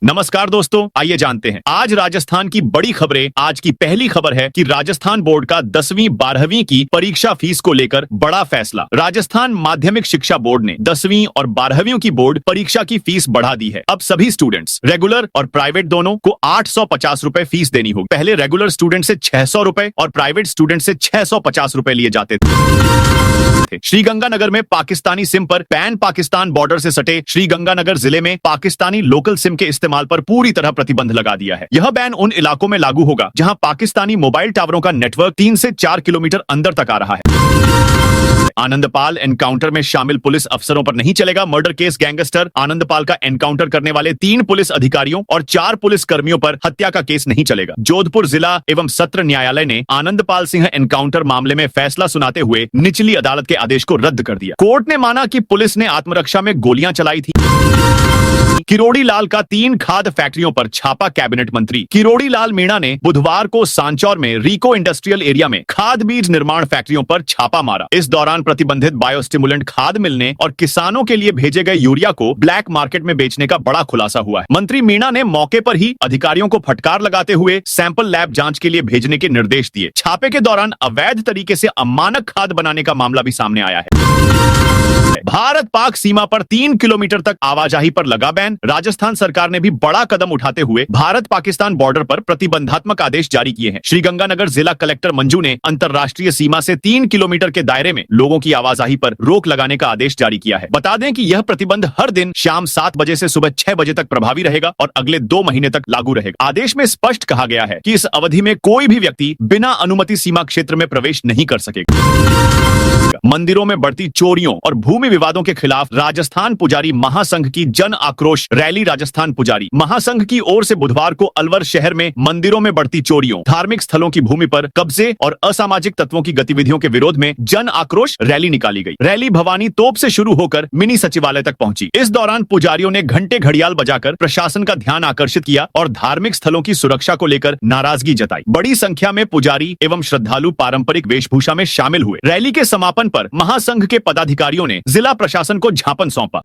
नमस्कार दोस्तों, आइए जानते हैं आज राजस्थान की बड़ी खबरें। आज की पहली खबर है कि राजस्थान बोर्ड का 10वीं 12वीं की परीक्षा फीस को लेकर बड़ा फैसला। राजस्थान माध्यमिक शिक्षा बोर्ड ने 10वीं और 12वीं की बोर्ड परीक्षा की फीस बढ़ा दी है। अब सभी स्टूडेंट्स रेगुलर और प्राइवेट दोनों को 850 रुपए फीस देनी होगी। पहले रेगुलर स्टूडेंट से 600 रुपए और प्राइवेट स्टूडेंट से 650 रुपए लिए जाते थे। श्रीगंगानगर में पाकिस्तानी सिम पर पैन पाकिस्तान बॉर्डर से सटे श्रीगंगानगर जिले में पाकिस्तानी लोकल सिम के इस्तेमाल पर पूरी तरह प्रतिबंध लगा दिया है। यह बैन उन इलाकों में लागू होगा जहां पाकिस्तानी मोबाइल टावरों का नेटवर्क 3 से 4 किलोमीटर अंदर तक आ रहा है। आनंदपाल एनकाउंटर में शामिल पुलिस अफसरों पर नहीं चलेगा मर्डर केस। गैंगस्टर आनंदपाल का एनकाउंटर करने वाले 3 पुलिस अधिकारियों और 4 पुलिस कर्मियों पर हत्या का केस नहीं चलेगा। जोधपुर जिला एवं सत्र न्यायालय ने आनंदपाल सिंह एनकाउंटर मामले में फैसला सुनाते हुए निचली अदालत के आदेश को रद्द कर दिया। कोर्ट ने माना कि पुलिस ने आत्मरक्षा में गोलियां चलाई थी। किरोड़ी लाल का 3 खाद फैक्ट्रियों पर छापा। कैबिनेट मंत्री किरोड़ी लाल मीणा ने बुधवार को सांचौर में रिको इंडस्ट्रियल एरिया में खाद बीज निर्माण फैक्ट्रियों पर छापा मारा। इस दौरान प्रतिबंधित बायोस्टिमुलेंट खाद मिलने और किसानों के लिए भेजे गए यूरिया को ब्लैक मार्केट में बेचने का बड़ा खुलासा हुआ है। मंत्री मीणा ने मौके पर ही अधिकारियों को फटकार लगाते हुए सैंपल लैब जांच के लिए भेजने के निर्देश दिए। छापे के दौरान अवैध तरीके से अमानक खाद बनाने का मामला भी सामने आया है। भारत पाक सीमा पर 3 किलोमीटर तक आवाजाही पर लगा बैन। राजस्थान सरकार ने भी बड़ा कदम उठाते हुए भारत पाकिस्तान बॉर्डर पर प्रतिबंधात्मक आदेश जारी किए हैं। श्रीगंगानगर जिला कलेक्टर मंजू ने अंतर्राष्ट्रीय सीमा से 3 किलोमीटर के दायरे में लोगों की आवाजाही पर रोक लगाने का आदेश जारी किया है। बता दें कि यह प्रतिबंध हर दिन शाम 7 बजे से सुबह 6 बजे तक प्रभावी रहेगा और अगले 2 महीने तक लागू रहेगा। आदेश में स्पष्ट कहा गया है कि इस अवधि में कोई भी व्यक्ति बिना अनुमति सीमा क्षेत्र में प्रवेश नहीं कर सकेगा। मंदिरों में बढ़ती चोरियों और भूमि विवादों के खिलाफ राजस्थान पुजारी महासंघ की जन आक्रोश रैली। राजस्थान पुजारी महासंघ की ओर से बुधवार को अलवर शहर में मंदिरों में बढ़ती चोरियों, धार्मिक स्थलों की भूमि पर कब्जे और असामाजिक तत्वों की गतिविधियों के विरोध में जन आक्रोश रैली निकाली गई। रैली भवानी तोप से शुरू होकर मिनी सचिवालय तक पहुंची। इस दौरान पुजारियों ने घंटे घड़ियाल बजाकर प्रशासन का ध्यान आकर्षित किया और धार्मिक स्थलों की सुरक्षा को लेकर नाराजगी जताई। बड़ी संख्या में पुजारी एवं श्रद्धालु पारंपरिक वेशभूषा में शामिल हुए। रैली के समापन पर महासंघ के पदाधिकारियों ने जिला प्रशासन को ज्ञापन सौंपा।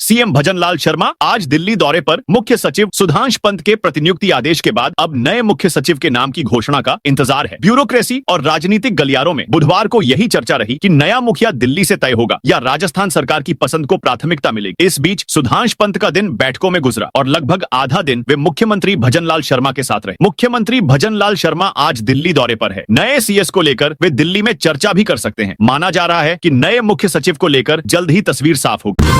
सीएम भजनलाल शर्मा आज दिल्ली दौरे पर। मुख्य सचिव सुधांश पंत के प्रतिनियुक्ति आदेश के बाद अब नए मुख्य सचिव के नाम की घोषणा का इंतजार है। ब्यूरोक्रेसी और राजनीतिक गलियारों में बुधवार को यही चर्चा रही कि नया मुखिया दिल्ली से तय होगा या राजस्थान सरकार की पसंद को प्राथमिकता मिलेगी। इस बीच सुधांश पंत का दिन बैठकों में गुजरा और लगभग आधा दिन वे मुख्यमंत्री भजनलाल शर्मा के साथ रहे। मुख्यमंत्री भजनलाल शर्मा आज दिल्ली दौरे पर है। नए सीएस को लेकर वे दिल्ली में चर्चा भी कर सकते हैं। माना जा रहा है कि नए मुख्य सचिव को लेकर जल्द ही तस्वीर साफ होगी।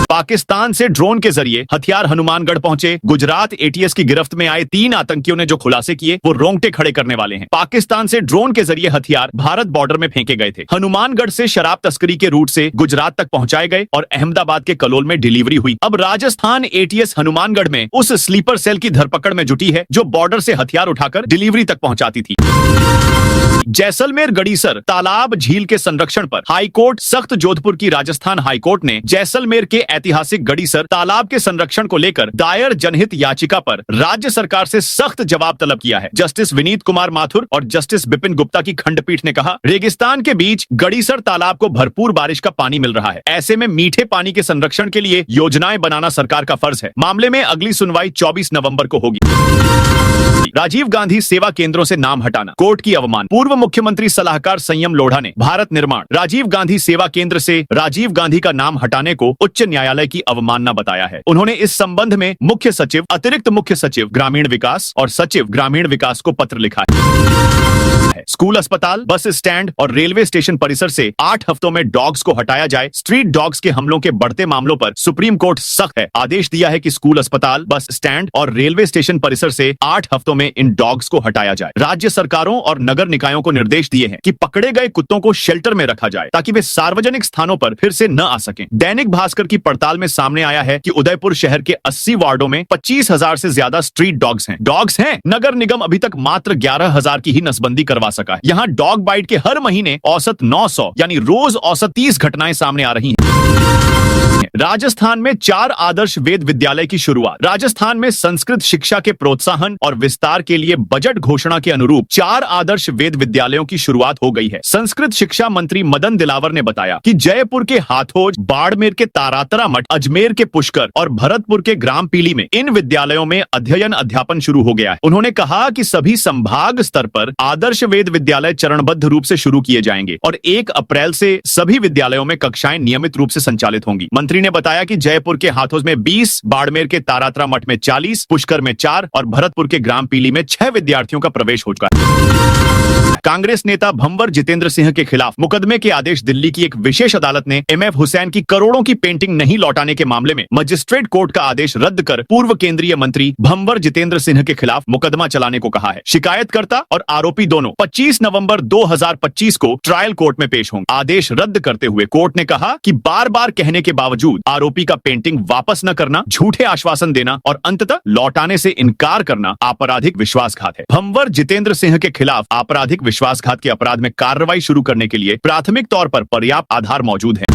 पाकिस्तान से ड्रोन के जरिए हथियार हनुमानगढ़ पहुंचे। गुजरात एटीएस की गिरफ्त में आए 3 आतंकियों ने जो खुलासे किए वो रोंगटे खड़े करने वाले हैं। पाकिस्तान से ड्रोन के जरिए हथियार भारत बॉर्डर में फेंके गए थे। हनुमानगढ़ से शराब तस्करी के रूट से गुजरात तक पहुंचाए गए और अहमदाबाद के कलोल में डिलीवरी हुई। अब राजस्थान एटीएस हनुमानगढ़ में उस स्लीपर सेल की धरपकड़ में जुटी है जो बॉर्डर से हथियार उठाकर डिलीवरी तक पहुंचाती थी। जैसलमेर गड़ीसर तालाब झील के संरक्षण पर हाईकोर्ट सख्त। जोधपुर की राजस्थान हाईकोर्ट ने जैसलमेर के ऐतिहासिक गड़ीसर तालाब के संरक्षण को लेकर दायर जनहित याचिका पर राज्य सरकार से सख्त जवाब तलब किया है। जस्टिस विनीत कुमार माथुर और जस्टिस बिपिन गुप्ता की खंडपीठ ने कहा, रेगिस्तान के बीच गड़ीसर तालाब को भरपूर बारिश का पानी मिल रहा है। ऐसे में मीठे पानी के संरक्षण के लिए योजनाएं बनाना सरकार का फर्ज है। मामले में अगली सुनवाई 24 नवंबर को होगी। राजीव गांधी सेवा केंद्रों से नाम हटाना, कोर्ट की अवमान। पूर्व मुख्यमंत्री सलाहकार संयम लोढ़ा ने भारत निर्माण राजीव गांधी सेवा केंद्र से राजीव गांधी का नाम हटाने को उच्च न्यायालय की अवमानना बताया है। उन्होंने इस संबंध में मुख्य सचिव, अतिरिक्त मुख्य सचिव ग्रामीण विकास और सचिव ग्रामीण विकास को पत्र लिखा है। स्कूल, अस्पताल, बस स्टैंड और रेलवे स्टेशन परिसर से 8 हफ्तों में डॉग्स को हटाया जाए। स्ट्रीट डॉग्स के हमलों के बढ़ते मामलों पर सुप्रीम कोर्ट सख्त है। आदेश दिया है कि स्कूल, अस्पताल, बस स्टैंड और रेलवे स्टेशन परिसर से 8 हफ्तों में इन डॉग्स को हटाया जाए। राज्य सरकारों और नगर निकायों को निर्देश दिए हैं कि पकड़े गए कुत्तों को शेल्टर में रखा जाए ताकि वे सार्वजनिक स्थानों पर फिर से न आ सकें। दैनिक भास्कर की पड़ताल में सामने आया है कि उदयपुर शहर के 80 वार्डों में 25,000 से ज्यादा स्ट्रीट डॉग्स हैं। नगर निगम अभी तक मात्र 11,000 की ही नसबंदी करवा सका है। यहाँ डॉग बाइट के हर महीने औसत 900 यानी रोज औसत 30 घटनाएं सामने आ रही हैं। राजस्थान में 4 आदर्श वेद विद्यालय की शुरुआत। राजस्थान में संस्कृत शिक्षा के प्रोत्साहन और विस्तार के लिए बजट घोषणा के अनुरूप 4 आदर्श वेद विद्यालयों की शुरुआत हो गई है। संस्कृत शिक्षा मंत्री मदन दिलावर ने बताया कि जयपुर के हाथोज, बाड़मेर के तारातरा मठ, अजमेर के पुष्कर और भरतपुर के ग्राम पीली में इन विद्यालयों में अध्ययन अध्यापन शुरू हो गया है। उन्होंने कहा कि सभी संभाग स्तर पर आदर्श वेद विद्यालय चरणबद्ध रूप से शुरू किए जाएंगे और 1 अप्रैल से सभी विद्यालयों में कक्षाएं नियमित रूप से संचालित होंगी। मंत्री ने बताया कि जयपुर के हाथोज में 20, बाड़मेर के तारातरा मठ में 40, पुष्कर में 4 और भरतपुर के ग्राम पीली में 6 विद्यार्थियों का प्रवेश हो चुका है। कांग्रेस नेता भंवर जितेंद्र सिंह के खिलाफ मुकदमे के आदेश दिल्ली की एक विशेष अदालत ने एमएफ हुसैन की करोड़ों की पेंटिंग नहीं लौटाने के मामले में मजिस्ट्रेट कोर्ट का आदेश रद्द कर पूर्व केंद्रीय मंत्री भंवर जितेंद्र सिंह के खिलाफ मुकदमा चलाने को कहा है। शिकायतकर्ता और आरोपी दोनों 25 नवंबर 2025 को ट्रायल कोर्ट में पेश होंगे। आदेश रद्द करते हुए कोर्ट ने कहा कि बार बार कहने के बावजूद आरोपी का पेंटिंग वापस न करना, झूठे आश्वासन देना और अंततः लौटाने से इनकार करना आपराधिक विश्वासघात है। भंवर जितेंद्र सिंह के खिलाफ आपराधिक विश्वासघात के अपराध में कार्रवाई शुरू करने के लिए प्राथमिक तौर पर पर्याप्त आधार मौजूद है।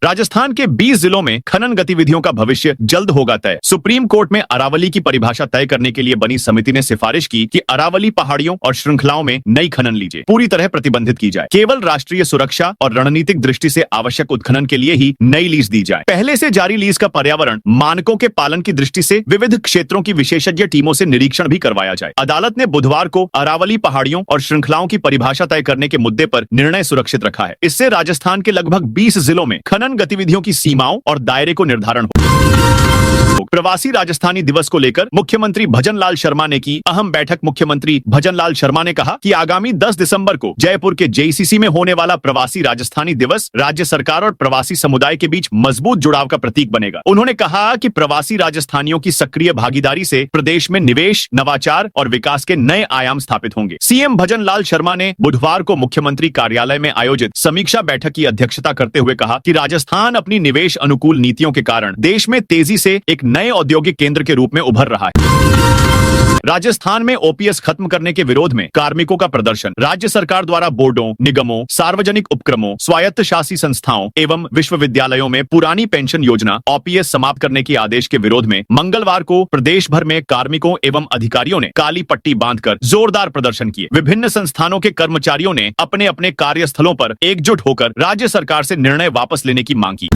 राजस्थान के 20 जिलों में खनन गतिविधियों का भविष्य जल्द होगा तय। सुप्रीम कोर्ट में अरावली की परिभाषा तय करने के लिए बनी समिति ने सिफारिश की कि अरावली पहाड़ियों और श्रृंखलाओं में नई खनन लीजिए पूरी तरह प्रतिबंधित की जाए। केवल राष्ट्रीय सुरक्षा और रणनीतिक दृष्टि से आवश्यक उत्खनन के लिए ही नई लीज दी जाए। पहले से जारी लीज का पर्यावरण मानकों के पालन की दृष्टि से विविध क्षेत्रों की विशेषज्ञ टीमों से निरीक्षण भी करवाया जाए। अदालत ने बुधवार को अरावली पहाड़ियों और श्रृंखलाओं की परिभाषा तय करने के मुद्दे पर निर्णय सुरक्षित रखा है। इससे राजस्थान के लगभग 20 जिलों में खनन गतिविधियों की सीमाओं और दायरे को निर्धारण हो। प्रवासी राजस्थानी दिवस को लेकर मुख्यमंत्री भजनलाल शर्मा ने की अहम बैठक। मुख्यमंत्री भजनलाल शर्मा ने कहा कि आगामी 10 दिसंबर को जयपुर के जेसीसी में होने वाला प्रवासी राजस्थानी दिवस राज्य सरकार और प्रवासी समुदाय के बीच मजबूत जुड़ाव का प्रतीक बनेगा। उन्होंने कहा कि प्रवासी राजस्थानियों की सक्रिय भागीदारी से प्रदेश में निवेश, नवाचार और विकास के नए आयाम स्थापित होंगे। सीएम भजनलाल शर्मा ने बुधवार को मुख्यमंत्री कार्यालय में आयोजित समीक्षा बैठक की अध्यक्षता करते हुए कहा कि राजस्थान अपनी निवेश अनुकूल नीतियों के कारण देश में तेजी से एक नए औद्योगिक केंद्र के रूप में उभर रहा है। राजस्थान में ओपीएस खत्म करने के विरोध में कार्मिकों का प्रदर्शन। राज्य सरकार द्वारा बोर्डों, निगमों, सार्वजनिक उपक्रमों, स्वायत्त शासी संस्थाओं एवं विश्वविद्यालयों में पुरानी पेंशन योजना ओपीएस समाप्त करने के आदेश के विरोध में मंगलवार को प्रदेश भर में कार्मिकों एवं अधिकारियों ने काली पट्टी बांधकर जोरदार प्रदर्शन किए। विभिन्न संस्थानों के कर्मचारियों ने अपने अपने कार्यस्थलों पर एकजुट होकर राज्य सरकार से निर्णय वापस लेने की मांग की।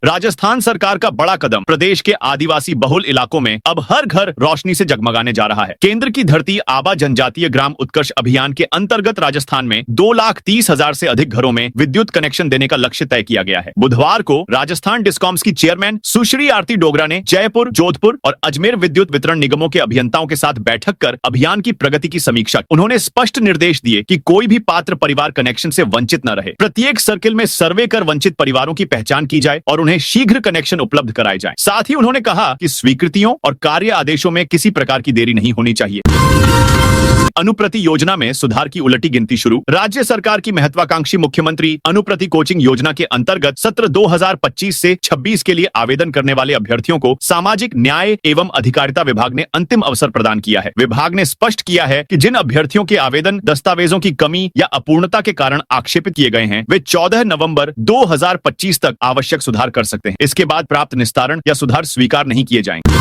राजस्थान सरकार का बड़ा कदम। प्रदेश के आदिवासी बहुल इलाकों में अब हर घर रोशनी से जगमगाने जा रहा है। केंद्र की धरती आबा जनजातीय ग्राम उत्कर्ष अभियान के अंतर्गत राजस्थान में 2,30,000 से अधिक घरों में विद्युत कनेक्शन देने का लक्ष्य तय किया गया है। बुधवार को राजस्थान डिस्कॉम्स की चेयरमैन सुश्री आरती डोगरा ने जयपुर, जोधपुर और अजमेर विद्युत वितरण निगमों के अभियंताओं के साथ बैठक कर अभियान की प्रगति की समीक्षा। उन्होंने स्पष्ट निर्देश दिए कि कोई भी पात्र परिवार कनेक्शन से वंचित न रहे। प्रत्येक सर्किल में सर्वे कर वंचित परिवारों की पहचान की जाए और उन्हें शीघ्र कनेक्शन उपलब्ध कराए जाए। साथ ही उन्होंने कहा कि स्वीकृतियों और कार्य आदेशों में किसी प्रकार की देरी नहीं होनी चाहिए। अनुप्रति योजना में सुधार की उलटी गिनती शुरू। राज्य सरकार की महत्वाकांक्षी मुख्यमंत्री अनुप्रति कोचिंग योजना के अंतर्गत सत्र 2025 से 26 के लिए आवेदन करने वाले अभ्यर्थियों को सामाजिक न्याय एवं अधिकारिता विभाग ने अंतिम अवसर प्रदान किया है। विभाग ने स्पष्ट किया है कि जिन अभ्यर्थियों के आवेदन दस्तावेजों की कमी या अपूर्णता के कारण आक्षेपित किए गए हैं, वे 14 नवंबर 2025 तक आवश्यक सुधार कर सकते हैं। इसके बाद प्राप्त निस्तारण या सुधार स्वीकार नहीं किए जाएंगे।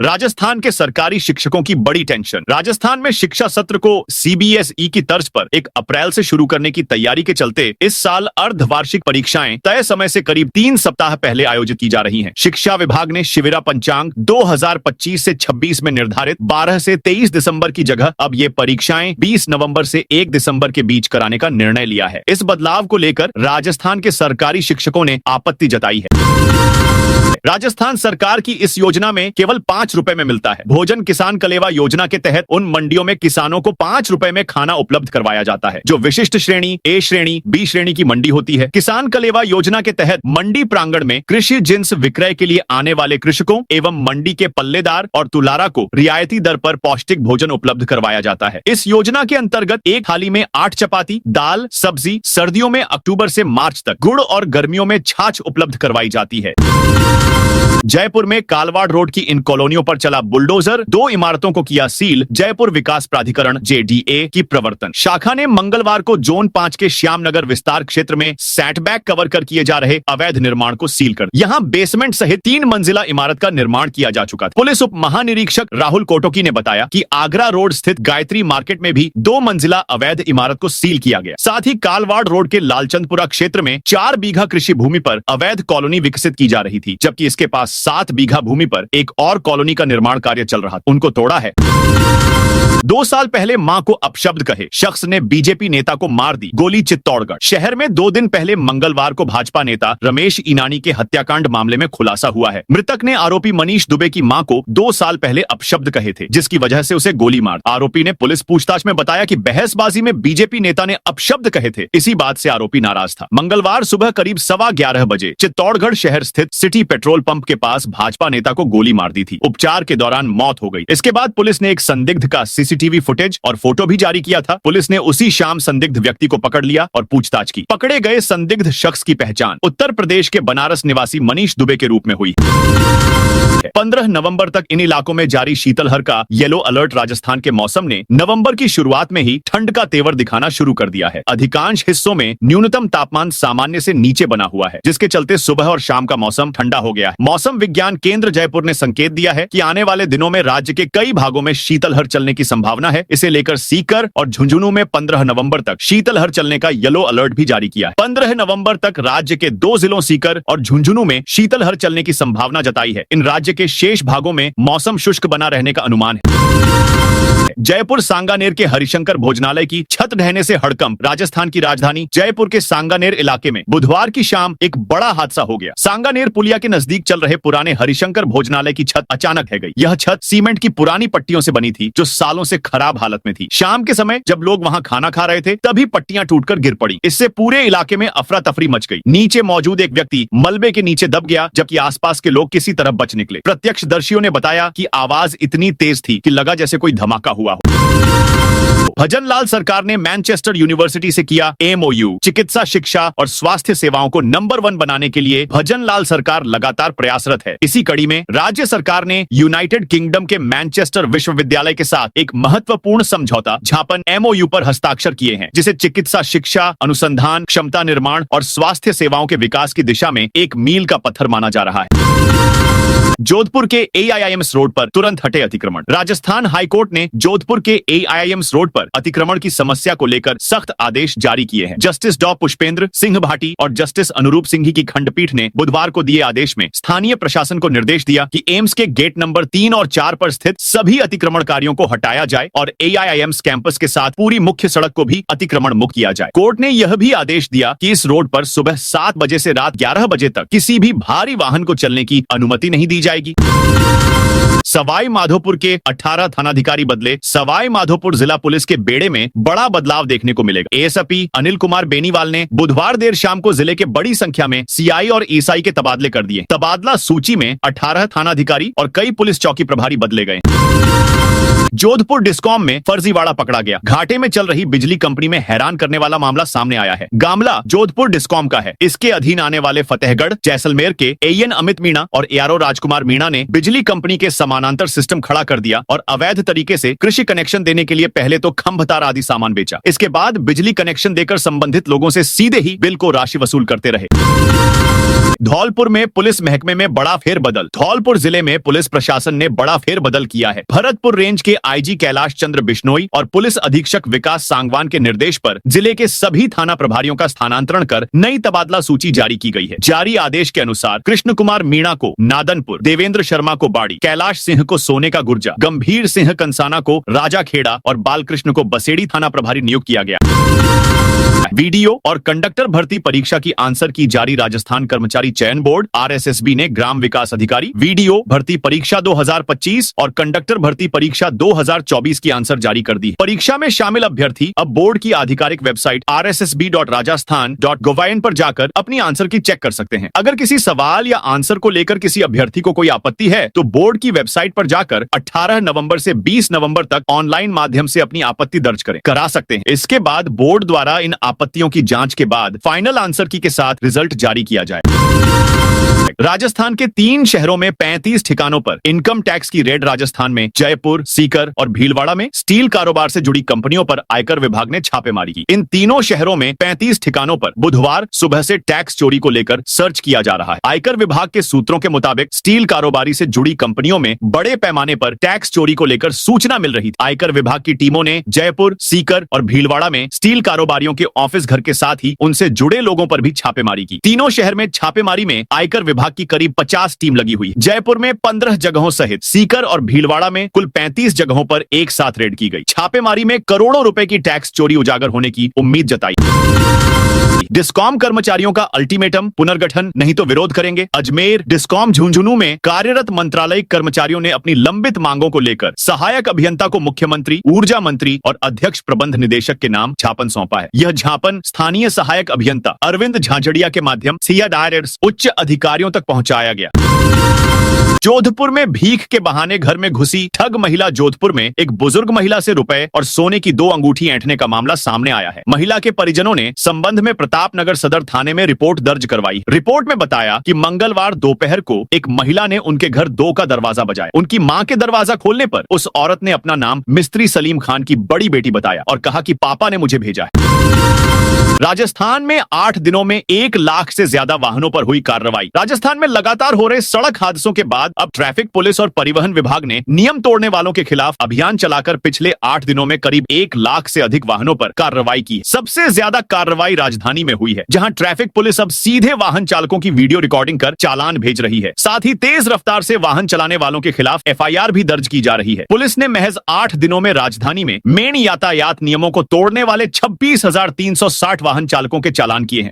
राजस्थान के सरकारी शिक्षकों की बड़ी टेंशन। राजस्थान में शिक्षा सत्र को सीबीएसई की तर्ज पर 1 अप्रैल से शुरू करने की तैयारी के चलते इस साल अर्धवार्षिक परीक्षाएं तय समय से करीब 3 सप्ताह पहले आयोजित की जा रही हैं। शिक्षा विभाग ने शिविरा पंचांग 2025 से 26 में निर्धारित 12 से 23 दिसंबर की जगह अब ये परीक्षाएं 20 नवंबर से 1 दिसंबर के बीच कराने का निर्णय लिया है। इस बदलाव को लेकर राजस्थान के सरकारी शिक्षकों ने आपत्ति जताई है। राजस्थान सरकार की इस योजना में केवल 5 रुपए में मिलता है। भोजन किसान कलेवा योजना के तहत उन मंडियों में किसानों को 5 रुपए में खाना उपलब्ध करवाया जाता है, जो विशिष्ट श्रेणी, ए श्रेणी, बी श्रेणी की मंडी होती है। किसान कलेवा योजना के तहत मंडी प्रांगण में कृषि जिन्स विक्रय के लिए आने वाले कृषकों एवं मंडी के पल्लेदार और तुलारा को रियायती दर पर पौष्टिक भोजन उपलब्ध करवाया जाता है। इस योजना के अंतर्गत एक थाली में 8 चपाती, दाल, सब्जी, सर्दियों में अक्टूबर से मार्च तक गुड़ और गर्मियों में छाछ उपलब्ध करवाई जाती है। जयपुर में कालवाड़ रोड की इन कॉलोनियों पर चला बुलडोजर, 2 इमारतों को किया सील। जयपुर विकास प्राधिकरण JDA की प्रवर्तन शाखा ने मंगलवार को जोन 5 के श्यामनगर विस्तार क्षेत्र में सेटबैक कवर कर किए जा रहे अवैध निर्माण को सील कर यहां बेसमेंट सहित 3 मंजिला इमारत का निर्माण किया जा चुका था। पुलिस उप महानिरीक्षक राहुल कोटोकी ने बताया कि आगरा रोड स्थित गायत्री मार्केट में भी 2 मंजिला अवैध इमारत को सील किया गया। साथ ही कालवाड़ रोड के लालचंदपुरा क्षेत्र में 4 बीघा कृषि भूमि पर अवैध कॉलोनी विकसित की जा रही थी, जबकि इसके पास 7 बीघा भूमि पर एक और कॉलोनी का निर्माण कार्य चल रहा था, उनको तोड़ा है। 2 साल पहले मां को अपशब्द कहे शख्स ने बीजेपी नेता को मार दी गोली। चित्तौड़गढ़ शहर में 2 दिन पहले मंगलवार को भाजपा नेता रमेश ईनानी के हत्याकांड मामले में खुलासा हुआ है। मृतक ने आरोपी मनीष दुबे की मां को 2 साल पहले अपशब्द कहे थे, जिसकी वजह से उसे गोली मार। आरोपी ने पुलिस पूछताछ में बताया कि बहसबाजी में बीजेपी नेता ने अपशब्द कहे थे, इसी बात से आरोपी नाराज था। मंगलवार सुबह करीब 11:15 बजे चित्तौड़गढ़ शहर स्थित सिटी पेट्रोल पंप के पास भाजपा नेता को गोली मार दी थी। उपचार के दौरान मौत हो गई। इसके बाद पुलिस ने एक संदिग्ध का CCTV फुटेज और फोटो भी जारी किया था। पुलिस ने उसी शाम संदिग्ध व्यक्ति को पकड़ लिया और पूछताछ की। पकड़े गए संदिग्ध शख्स की पहचान उत्तर प्रदेश के बनारस निवासी मनीष दुबे के रूप में हुई। 15 नवंबर तक इन इलाकों में जारी शीतलहर का येलो अलर्ट राजस्थान के मौसम ने नवंबर की शुरुआत में ही ठंड का तेवर दिखाना शुरू कर दिया है। अधिकांश हिस्सों में न्यूनतम तापमान सामान्य से नीचे बना हुआ है, जिसके चलते सुबह और शाम का मौसम ठंडा हो गया है। मौसम विज्ञान केंद्र जयपुर ने संकेत दिया है कि आने वाले दिनों में राज्य के कई भागों में शीतलहर चलने की संभावना है। इसे लेकर सीकर और झुंझुनू में 15 नवंबर तक शीतलहर चलने का येलो अलर्ट भी जारी किया है। 15 नवंबर तक राज्य के 2 जिलों सीकर और झुंझुनू में शीतलहर चलने की संभावना जताई है। इन राज्य के शेष भागों में मौसम शुष्क बना रहने का अनुमान है। जयपुर सांगानेर के हरिशंकर भोजनालय की छत ढहने से हड़कंप। राजस्थान की राजधानी जयपुर के सांगानेर इलाके में बुधवार की शाम एक बड़ा हादसा हो गया। सांगानेर पुलिया के नजदीक चल रहे पुराने हरिशंकर भोजनालय की छत अचानक ढह गई। यह छत सीमेंट की पुरानी पट्टियों से बनी थी, जो सालों से खराब हालत में थी। शाम के समय जब लोग वहां खाना खा रहे थे, तभी पट्टियां टूटकर गिर पड़ी। इससे पूरे इलाके में अफरा तफरी मच गई। नीचे मौजूद एक व्यक्ति मलबे के नीचे दब गया, जबकि आसपास के लोग किसी तरह बच निकले। प्रत्यक्षदर्शियों ने बताया कि आवाज इतनी तेज थी कि लगा जैसे कोई धमाका हुआ हो। भजनलाल सरकार ने मैनचेस्टर यूनिवर्सिटी से किया MOU। चिकित्सा शिक्षा और स्वास्थ्य सेवाओं को नंबर 1 बनाने के लिए भजनलाल सरकार लगातार प्रयासरत है। इसी कड़ी में राज्य सरकार ने यूनाइटेड किंगडम के मैनचेस्टर विश्वविद्यालय के साथ एक महत्वपूर्ण समझौता ज्ञापन MOU पर हस्ताक्षर किए हैं, जिसे चिकित्सा शिक्षा, अनुसंधान, क्षमता निर्माण और स्वास्थ्य सेवाओं के विकास की दिशा में एक मील का पत्थर माना जा रहा है। जोधपुर के AIIMS रोड पर तुरंत हटे अतिक्रमण। राजस्थान हाईकोर्ट ने जोधपुर के AIIMS रोड पर अतिक्रमण की समस्या को लेकर सख्त आदेश जारी किए हैं। जस्टिस डॉ पुष्पेंद्र सिंह भाटी और जस्टिस अनुरूप सिंघी की खंडपीठ ने बुधवार को दिए आदेश में स्थानीय प्रशासन को निर्देश दिया कि एम्स के गेट नंबर 3 और 4 पर स्थित सभी अतिक्रमणकारियों को हटाया जाए और AIIMS कैंपस के साथ पूरी मुख्य सड़क को भी अतिक्रमण मुक्त किया जाए। कोर्ट ने यह भी आदेश दिया कि इस रोड पर सुबह 7 बजे से रात 11 बजे तक किसी भी भारी वाहन को चलने की अनुमति नहीं दी जाएगी। सवाई माधोपुर के 18 थानाधिकारी बदले। सवाई माधोपुर जिला पुलिस के बेड़े में बड़ा बदलाव देखने को मिलेगा। ASP अनिल कुमार बेनीवाल ने बुधवार देर शाम को जिले के बड़ी संख्या में CI और SI के तबादले कर दिए। तबादला सूची में 18 थानाधिकारी और कई पुलिस चौकी प्रभारी बदले गए। जोधपुर डिस्कॉम में फर्जीवाड़ा पकड़ा गया। घाटे में चल रही बिजली कंपनी में हैरान करने वाला मामला सामने आया है। मामला जोधपुर डिस्कॉम का है। इसके अधीन आने वाले फतेहगढ़, जैसलमेर के AN अमित मीणा और ARO राजकुमार मीणा ने बिजली कंपनी के समानांतर सिस्टम खड़ा कर दिया और अवैध तरीके से कृषि कनेक्शन देने के लिए पहले तो खंभ तार आदि सामान बेचा। इसके बाद बिजली कनेक्शन देकर संबंधित लोगों से सीधे ही बिल को राशि वसूल करते रहे। धौलपुर में पुलिस महकमे में बड़ा फेरबदल। धौलपुर जिले में पुलिस प्रशासन ने बड़ा फेरबदल किया है। भरतपुर रेंज के IG कैलाश चंद्र बिश्नोई और पुलिस अधीक्षक विकास सांगवान के निर्देश पर जिले के सभी थाना प्रभारियों का स्थानांतरण कर नई तबादला सूची जारी की गई है। जारी आदेश के अनुसार कृष्ण कुमार मीणा को नादनपुर, देवेंद्र शर्मा को बाड़ी, कैलाश सिंह को सोने का गुर्जा, गंभीर सिंह कंसाना को राजाखेड़ा और बालकृष्ण को बसेड़ी थाना प्रभारी नियुक्त किया गया। वीडियो और कंडक्टर भर्ती परीक्षा की आंसर की जारी। राजस्थान कर्मचारी चयन बोर्ड RSSB ने ग्राम विकास अधिकारी वीडियो भर्ती परीक्षा 2025 और कंडक्टर भर्ती परीक्षा 2024 की आंसर जारी कर दी। परीक्षा में शामिल अभ्यर्थी अब बोर्ड की आधिकारिक वेबसाइट rssb.rajasthan.gov.in पर जाकर अपनी आंसर की चेक कर सकते हैं। अगर किसी सवाल या आंसर को लेकर किसी अभ्यर्थी को कोई आपत्ति है तो बोर्ड की वेबसाइट पर जाकर 18 नवंबर से 20 नवंबर तक ऑनलाइन माध्यम से अपनी आपत्ति दर्ज करा सकते हैं। इसके बाद बोर्ड द्वारा इन आपत्तियों की जांच के बाद फाइनल आंसर की के साथ रिजल्ट जारी किया जाए। राजस्थान के 3 शहरों में 35 ठिकानों पर इनकम टैक्स की रेड। राजस्थान में जयपुर, सीकर और भीलवाड़ा में स्टील कारोबार से जुड़ी कंपनियों पर आयकर विभाग ने छापेमारी की। इन तीनों शहरों में 35 ठिकानों पर बुधवार सुबह से टैक्स चोरी को लेकर सर्च किया जा रहा है। आयकर विभाग के सूत्रों के मुताबिक स्टील कारोबारी से जुड़ी कंपनियों में बड़े पैमाने पर टैक्स चोरी को लेकर सूचना मिल रही थी। आयकर विभाग की टीमों ने जयपुर, सीकर और भीलवाड़ा में स्टील कारोबारियों के ऑफिस घर के साथ ही उनसे जुड़े लोगों पर भी छापेमारी की। तीनों शहर में छापेमारी में आयकर विभाग की करीब 50 टीम लगी हुई। जयपुर में 15 जगहों सहित सीकर और भीलवाड़ा में कुल 35 जगहों पर एक साथ रेड की गई। छापेमारी में करोड़ों रुपए की टैक्स चोरी उजागर होने की उम्मीद जताई। डिस्कॉम कर्मचारियों का अल्टीमेटम, पुनर्गठन नहीं तो विरोध करेंगे। अजमेर डिस्कॉम झुंझुनू में कार्यरत मंत्रालयिक कर्मचारियों ने अपनी लंबित मांगों को लेकर सहायक अभियंता को मुख्यमंत्री, ऊर्जा मंत्री और अध्यक्ष प्रबंध निदेशक के नाम ज्ञापन सौंपा है। यह ज्ञापन स्थानीय सहायक अभियंता अरविंद झांझड़िया के माध्यम से उच्च अधिकारियों तक पहुंचाया गया। जोधपुर में भीख के बहाने घर में घुसी ठग महिला। जोधपुर में एक बुजुर्ग महिला से रुपए और सोने की 2 अंगूठी ऐंठने का मामला सामने आया है। महिला के परिजनों ने संबंध में प्रतापनगर सदर थाने में रिपोर्ट दर्ज करवाई। रिपोर्ट में बताया कि मंगलवार दोपहर को एक महिला ने उनके घर 2 का दरवाजा बजाया। उनकी मां के दरवाजा खोलने पर उस औरत ने अपना नाम मिस्त्री सलीम खान की बड़ी बेटी बताया और कहा कि पापा ने मुझे भेजा है। राजस्थान में 8 दिनों में 1 लाख से ज्यादा वाहनों पर हुई कार्रवाई। राजस्थान में लगातार हो रहे सड़क हादसों के बाद अब ट्रैफिक पुलिस और परिवहन विभाग ने नियम तोड़ने वालों के खिलाफ अभियान चलाकर पिछले 8 दिनों में करीब 1 लाख से अधिक वाहनों पर कार्रवाई की। सबसे ज्यादा कार्रवाई राजधानी में हुई है, जहां ट्रैफिक पुलिस अब सीधे वाहन चालकों की वीडियो रिकॉर्डिंग कर चालान भेज रही है। साथ ही तेज रफ्तार से वाहन चलाने वालों के खिलाफ FIR भी दर्ज की जा रही है। पुलिस ने महज 8 दिनों में राजधानी में मेन यातायात नियमों को तोड़ने वाले 26,360 वाहन चालकों के चालान किए हैं।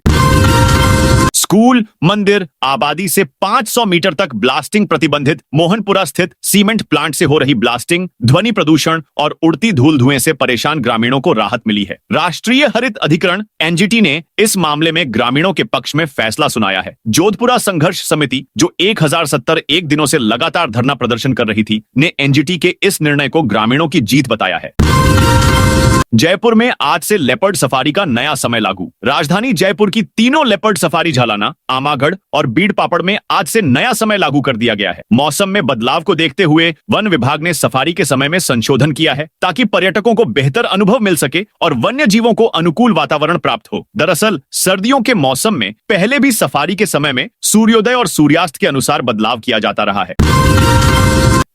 स्कूल, मंदिर, आबादी से 500 मीटर तक ब्लास्टिंग प्रतिबंधित। मोहनपुरा स्थित सीमेंट प्लांट से हो रही ब्लास्टिंग, ध्वनि प्रदूषण और उड़ती धूल धुएं से परेशान ग्रामीणों को राहत मिली है। राष्ट्रीय हरित अधिकरण NGT ने इस मामले में ग्रामीणों के पक्ष में फैसला सुनाया है। जोधपुरा संघर्ष समिति, जो 1071 दिनों से लगातार धरना प्रदर्शन कर रही थी, ने NGT के इस निर्णय को ग्रामीणों की जीत बताया है। जयपुर में आज से लेपर्ड सफारी का नया समय लागू। राजधानी जयपुर की तीनों लेपर्ड सफारी झालाना, आमागढ़ और बीड़ पापड़ में आज से नया समय लागू कर दिया गया है। मौसम में बदलाव को देखते हुए वन विभाग ने सफारी के समय में संशोधन किया है, ताकि पर्यटकों को बेहतर अनुभव मिल सके और वन्य जीवों को अनुकूल वातावरण प्राप्त हो। दरअसल सर्दियों के मौसम में पहले भी सफारी के समय में सूर्योदय और सूर्यास्त के अनुसार बदलाव किया जाता रहा है।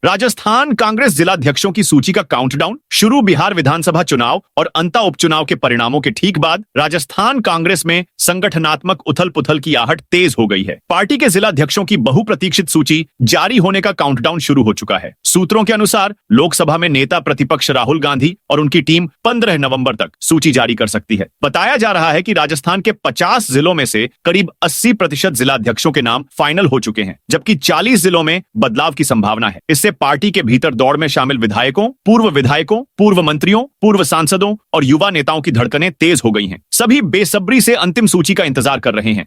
राजस्थान कांग्रेस जिलाध्यक्षों की सूची का काउंटडाउन शुरू। बिहार विधानसभा चुनाव और अंता उपचुनाव के परिणामों के ठीक बाद राजस्थान कांग्रेस में संगठनात्मक उथल पुथल की आहट तेज हो गई है। पार्टी के जिलाध्यक्षों की बहुप्रतीक्षित सूची जारी होने का काउंटडाउन शुरू हो चुका है। सूत्रों के अनुसार लोकसभा में नेता प्रतिपक्ष राहुल गांधी और उनकी टीम 15 नवंबर तक सूची जारी कर सकती है। बताया जा रहा है कि राजस्थान के 50 जिलों में से करीब 80% जिलाध्यक्षों के नाम फाइनल हो चुके हैं, जबकि 40 जिलों में बदलाव की संभावना है। इससे पार्टी के भीतर दौड़ में शामिल विधायकों, पूर्व मंत्रियों, पूर्व सांसदों और युवा नेताओं की धड़कनें तेज हो गई हैं। सभी बेसब्री से अंतिम सूची का इंतजार कर रहे हैं।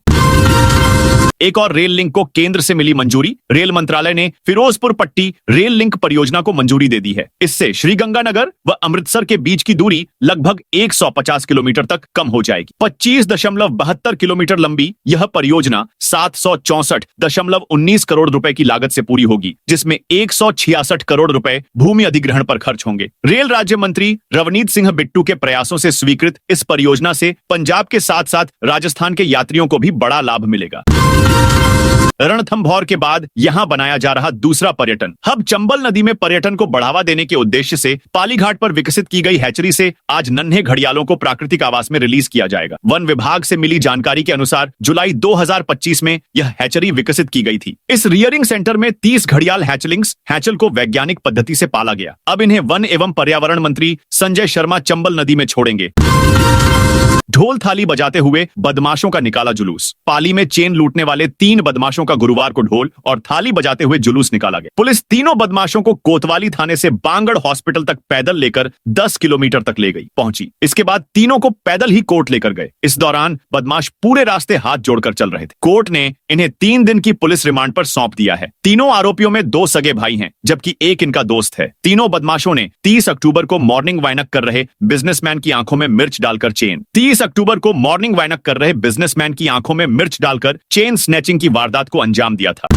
एक और रेल लिंक को केंद्र से मिली मंजूरी। रेल मंत्रालय ने फिरोजपुर पट्टी रेल लिंक परियोजना को मंजूरी दे दी है। इससे श्रीगंगानगर व अमृतसर के बीच की दूरी लगभग 150 किलोमीटर तक कम हो जाएगी। 25.72 किलोमीटर लंबी यह परियोजना 764.19 करोड़ रुपए की लागत से पूरी होगी, जिसमें 166 करोड़ रुपए भूमि अधिग्रहण पर खर्च होंगे। रेल राज्य मंत्री रवनीत सिंह बिट्टू के प्रयासों से स्वीकृत इस परियोजना से पंजाब के साथ साथ राजस्थान के यात्रियों को भी बड़ा लाभ मिलेगा। रणथंभौर के बाद यहां बनाया जा रहा दूसरा पर्यटन हब। चंबल नदी में पर्यटन को बढ़ावा देने के उद्देश्य से पालीघाट पर विकसित की गई हैचरी से आज नन्हे घड़ियालों को प्राकृतिक आवास में रिलीज किया जाएगा। वन विभाग से मिली जानकारी के अनुसार जुलाई 2025 में यह हैचरी विकसित की गई थी। इस रियरिंग सेंटर में 30 घड़ियाल हैचलिंग्स हैचल को वैज्ञानिक पद्धति से पाला गया। अब इन्हें वन एवं पर्यावरण मंत्री संजय शर्मा चंबल नदी में छोड़ेंगे। ढोल थाली बजाते हुए बदमाशों का निकाला जुलूस। पाली में चेन लूटने वाले 3 बदमाशों का गुरुवार को ढोल और थाली बजाते हुए जुलूस निकाला गया। पुलिस तीनों बदमाशों को कोतवाली थाने से बांगड़ हॉस्पिटल तक पैदल लेकर 10 किलोमीटर तक ले पहुंची। इसके बाद तीनों को पैदल ही कोर्ट लेकर गए। इस दौरान बदमाश पूरे रास्ते हाथ जोड़कर चल रहे थे। कोर्ट ने इन्हें 3 दिन की पुलिस रिमांड पर सौंप दिया है। तीनों आरोपियों में 2 सगे भाई हैं, जबकि एक इनका दोस्त है। तीनों बदमाशों ने 30 अक्टूबर को मॉर्निंग वाइनअप कर रहे बिजनेसमैन की आंखों में मिर्च डालकर चेन, 30 25 अक्टूबर को मॉर्निंग वैनक कर रहे बिजनेसमैन की आंखों में मिर्च डालकर चेन स्नैचिंग की वारदात को अंजाम दिया था।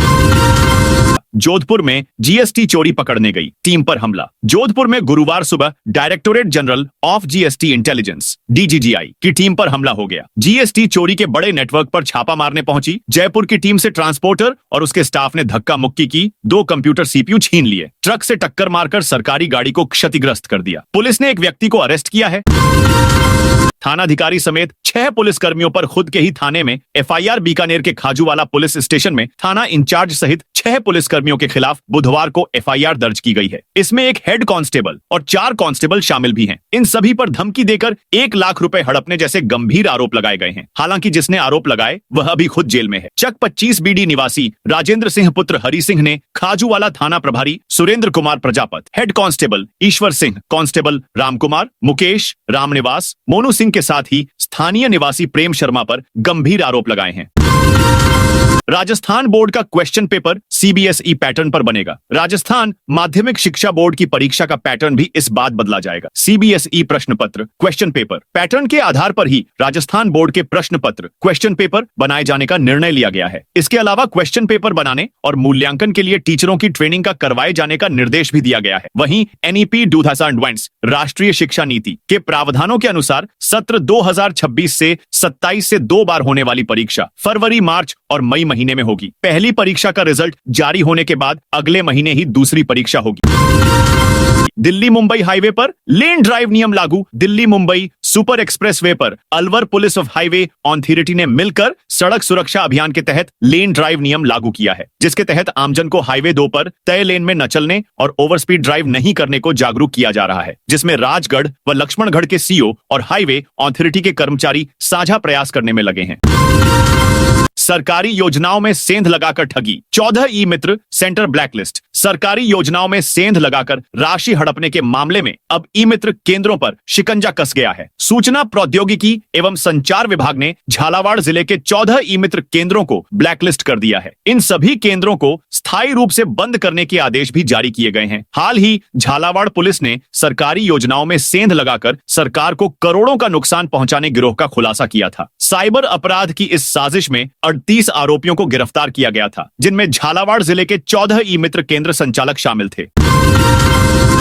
जोधपुर में जीएसटी चोरी पकड़ने गई टीम पर हमला। जोधपुर में गुरुवार सुबह directorate general of GST intelligence DGGI की टीम पर हमला हो गया। जीएसटी चोरी के बड़े नेटवर्क पर छापा मारने पहुंची जयपुर की टीम से ट्रांसपोर्टर और उसके स्टाफ ने धक्का मुक्की की, 2 कंप्यूटर सीपीयू छीन लिए, ट्रक से टक्कर मारकर सरकारी गाड़ी को क्षतिग्रस्त कर दिया। पुलिस ने एक व्यक्ति को अरेस्ट किया है। थानाधिकारी समेत 6 पुलिसकर्मियों पर खुद के ही थाने में एफआईआर। बीकानेर के खाजूवाला पुलिस स्टेशन में थाना इंचार्ज सहित 6 पुलिसकर्मियों के खिलाफ बुधवार को एफआईआर दर्ज की गई है। इसमें एक हेड कांस्टेबल और 4 कांस्टेबल शामिल भी हैं। इन सभी पर धमकी देकर 1 लाख रुपए हड़पने जैसे गंभीर आरोप लगाए गए हैं। हालांकि जिसने आरोप लगाए वह अभी खुद जेल में है। चक 25 बीडी निवासी राजेंद्र सिंह पुत्र हरि सिंह ने खाजूवाला थाना प्रभारी Surendra Kumar Prajapat, head constable Ishwar Singh, constable Ramkumar, Mukesh, Ramniwas, Monu Singh के साथ ही स्थानीय निवासी प्रेम शर्मा पर गंभीर आरोप लगाए हैं। राजस्थान बोर्ड का क्वेश्चन पेपर सीबीएसई पैटर्न पर बनेगा। राजस्थान माध्यमिक शिक्षा बोर्ड की परीक्षा का पैटर्न भी इस बात बदला जाएगा। सीबीएसई प्रश्न पत्र क्वेश्चन पेपर पैटर्न के आधार पर ही राजस्थान बोर्ड के प्रश्न पत्र क्वेश्चन पेपर बनाए जाने का निर्णय लिया गया है। इसके अलावा क्वेश्चन पेपर बनाने और मूल्यांकन के लिए टीचरों की ट्रेनिंग का करवाए जाने का निर्देश भी दिया गया है। वहीं एनईपी 2020 राष्ट्रीय शिक्षा नीति के प्रावधानों के अनुसार सत्र 2026 से 27 से 2 बार होने वाली परीक्षा फरवरी, मार्च और मई महीने में होगी। पहली परीक्षा का रिजल्ट जारी होने के बाद अगले महीने ही दूसरी परीक्षा होगी। दिल्ली मुंबई हाईवे पर लेन ड्राइव नियम लागू। दिल्ली मुंबई सुपर एक्सप्रेसवे पर Alwar police of highway authority ने मिलकर सड़क सुरक्षा अभियान के तहत लेन ड्राइव नियम लागू किया है, जिसके तहत आमजन को हाईवे 2 पर तय लेन में न चलने और ओवर स्पीड ड्राइव नहीं करने को जागरूक किया जा रहा है, जिसमें राजगढ़ व लक्ष्मणगढ़ के सीओ और हाईवे अथॉरिटी के कर्मचारी साझा प्रयास करने में लगे हैं। सरकारी योजनाओं में सेंध लगाकर ठगी, 14 ई मित्र सेंटर ब्लैकलिस्ट। सरकारी योजनाओं में सेंध लगाकर राशि हड़पने के मामले में अब ई मित्र केंद्रों पर शिकंजा कस गया है। सूचना प्रौद्योगिकी एवं संचार विभाग ने झालावाड़ जिले के 14 ई मित्र केंद्रों को ब्लैकलिस्ट कर दिया है। इन सभी केंद्रों को स्थायी रूप से बंद करने के आदेश भी जारी किए गए हैं। हाल ही झालावाड़ पुलिस ने सरकारी योजनाओं में सेंध लगाकर सरकार को करोड़ों का नुकसान पहुंचाने गिरोह का खुलासा किया था। साइबर अपराध की इस साजिश में 38 आरोपियों को गिरफ्तार किया गया था, जिनमें झालावाड़ जिले के 14 ई मित्र केंद्र संचालक शामिल थे।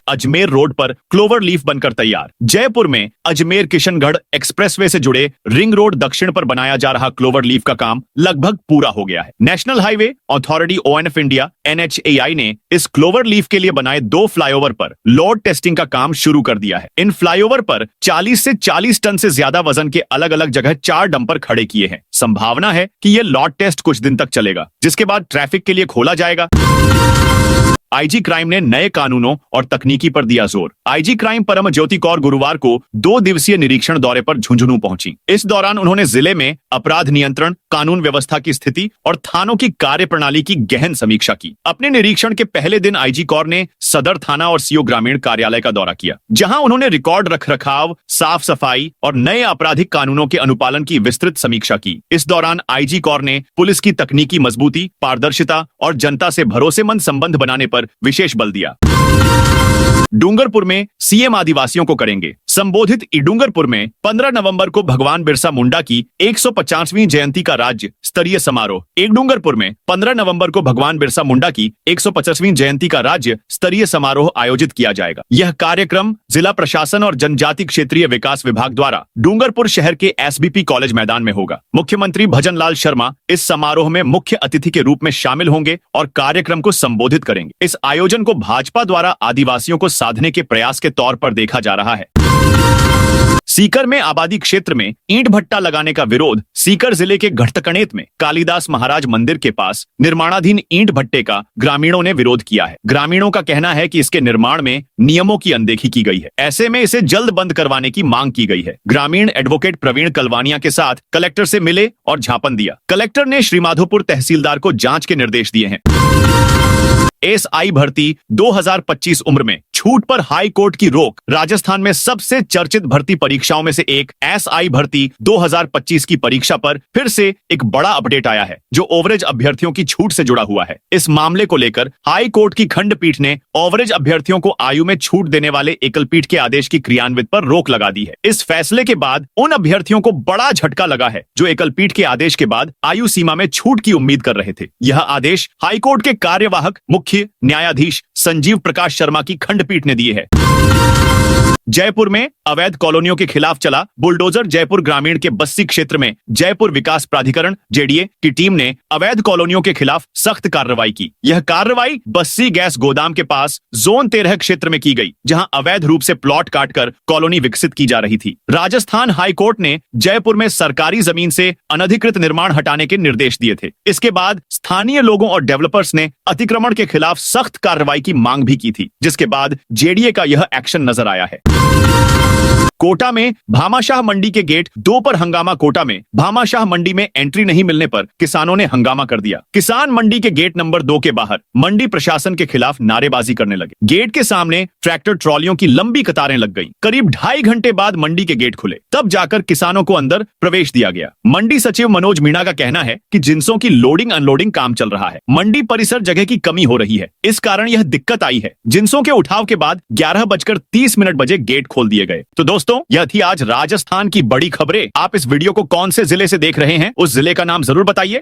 अजमेर रोड पर क्लोवर लीफ बनकर तैयार। जयपुर में अजमेर किशनगढ़ एक्सप्रेसवे से जुड़े रिंग रोड दक्षिण पर बनाया जा रहा क्लोवर लीफ का काम लगभग पूरा हो गया है। National highway authority ONF India NHAI ने इस क्लोवर लीफ के लिए बनाए 2 फ्लाईओवर पर लोड टेस्टिंग का काम शुरू कर दिया है। इन फ्लाईओवर पर 40 से 40 टन से ज्यादा वजन के अलग अलग जगह 4 डंपर खड़े किए हैं। संभावना है कि यह लोड टेस्ट कुछ दिन तक चलेगा, जिसके बाद ट्रैफिक के लिए खोला जाएगा। आईजी क्राइम ने नए कानूनों और तकनीकी पर दिया जोर। आईजी क्राइम परम ज्योति कौर गुरुवार को 2 दिवसीय निरीक्षण दौरे पर झुंझुनू पहुंची। इस दौरान उन्होंने जिले में अपराध नियंत्रण, कानून व्यवस्था की स्थिति और थानों की कार्यप्रणाली की गहन समीक्षा की। अपने निरीक्षण के पहले दिन आईजी कौर ने सदर थाना और सीओ ग्रामीण कार्यालय का दौरा किया, जहां उन्होंने रिकॉर्ड रखरखाव, साफ सफाई और नए आपराधिक कानूनों के अनुपालन की विस्तृत समीक्षा की। इस दौरान आईजी कौर ने पुलिस की तकनीकी मजबूती, पारदर्शिता और जनता से भरोसेमंद संबंध बनाने पर विशेष बल दिया। डूंगरपुर में सीएम आदिवासियों को करेंगे संबोधित। डूंगरपुर में 15 नवंबर को भगवान बिरसा मुंडा की 150वीं जयंती का राज्य स्तरीय समारोह। डूंगरपुर में 15 नवंबर को भगवान बिरसा मुंडा की 150वीं जयंती का राज्य स्तरीय समारोह आयोजित किया जाएगा। यह कार्यक्रम जिला प्रशासन और जनजाति क्षेत्रीय विकास विभाग द्वारा डूंगरपुर शहर के SBP कॉलेज मैदान में होगा। मुख्यमंत्री भजन लाल शर्मा इस समारोह में मुख्य अतिथि के रूप में शामिल होंगे और कार्यक्रम को संबोधित करेंगे। इस आयोजन को भाजपा द्वारा आदिवासियों को साधने के प्रयास के तौर पर देखा जा रहा है। सीकर में आबादी क्षेत्र में ईंट भट्टा लगाने का विरोध। सीकर जिले के घटतकणेत में कालिदास महाराज मंदिर के पास निर्माणाधीन ईंट भट्टे का ग्रामीणों ने विरोध किया है। ग्रामीणों का कहना है कि इसके निर्माण में नियमों की अनदेखी की गई है। ऐसे में इसे जल्द बंद करवाने की मांग की गई है। ग्रामीण एडवोकेट प्रवीण कलवानिया के साथ कलेक्टर से मिले और ज्ञापन दिया। कलेक्टर ने श्रीमाधोपुर तहसीलदार को जांच के निर्देश दिए हैं। एसआई भर्ती 2025 उम्र में छूट पर हाई कोर्ट की रोक। राजस्थान में सबसे चर्चित भर्ती परीक्षाओं में से एक एसआई भर्ती 2025 की परीक्षा पर फिर से एक बड़ा अपडेट आया है, जो ओवरेज अभ्यर्थियों की छूट से जुड़ा हुआ है। इस मामले को लेकर हाई कोर्ट की खंडपीठ ने ओवरेज अभ्यर्थियों को आयु में छूट देने वाले एकलपीठ के आदेश की क्रियान्वित पर रोक लगा दी है। इस फैसले के बाद उन अभ्यर्थियों को बड़ा झटका लगा है जो एकलपीठ के आदेश के बाद आयु सीमा में छूट की उम्मीद कर रहे थे। यह आदेश हाईकोर्ट के कार्यवाहक मुख्य न्यायाधीश संजीव प्रकाश शर्मा की खंडपीठ ने दिए है। जयपुर में अवैध कॉलोनियों के खिलाफ चला बुलडोजर। जयपुर ग्रामीण के बस्सी क्षेत्र में जयपुर विकास प्राधिकरण जेडीए की टीम ने अवैध कॉलोनियों के खिलाफ सख्त कार्रवाई की। यह कार्रवाई बस्सी गैस गोदाम के पास जोन 13 क्षेत्र में की गई, जहां अवैध रूप से प्लॉट काटकर कॉलोनी विकसित की जा रही थी। राजस्थान हाईकोर्ट ने जयपुर में सरकारी जमीन से अनधिकृत निर्माण हटाने के निर्देश दिए थे। इसके बाद स्थानीय लोगों और डेवलपर्स ने अतिक्रमण के खिलाफ सख्त कार्रवाई की मांग भी की थी, जिसके बाद जेडीए का यह एक्शन नजर आया है। कोटा में भामाशाह मंडी के गेट 2 पर हंगामा। कोटा में भामाशाह मंडी में एंट्री नहीं मिलने पर किसानों ने हंगामा कर दिया। किसान मंडी के गेट नंबर 2 के बाहर मंडी प्रशासन के खिलाफ नारेबाजी करने लगे। गेट के सामने ट्रैक्टर ट्रॉलियों की लंबी कतारें लग गईं। करीब 2.5 घंटे बाद मंडी के गेट खुले, तब जाकर किसानों को अंदर प्रवेश दिया गया। मंडी सचिव मनोज मीणा का कहना है कि जिंसों की लोडिंग अनलोडिंग काम चल रहा है। मंडी परिसर जगह की कमी हो रही है, इस कारण यह दिक्कत आई है। जिंसों के उठाव के बाद 11:30 बजे गेट खोल दिए गए। तो दोस्तों, यह थी आज राजस्थान की बड़ी खबरें। आप इस वीडियो को कौन से जिले से देख रहे हैं, उस जिले का नाम जरूर बताइए।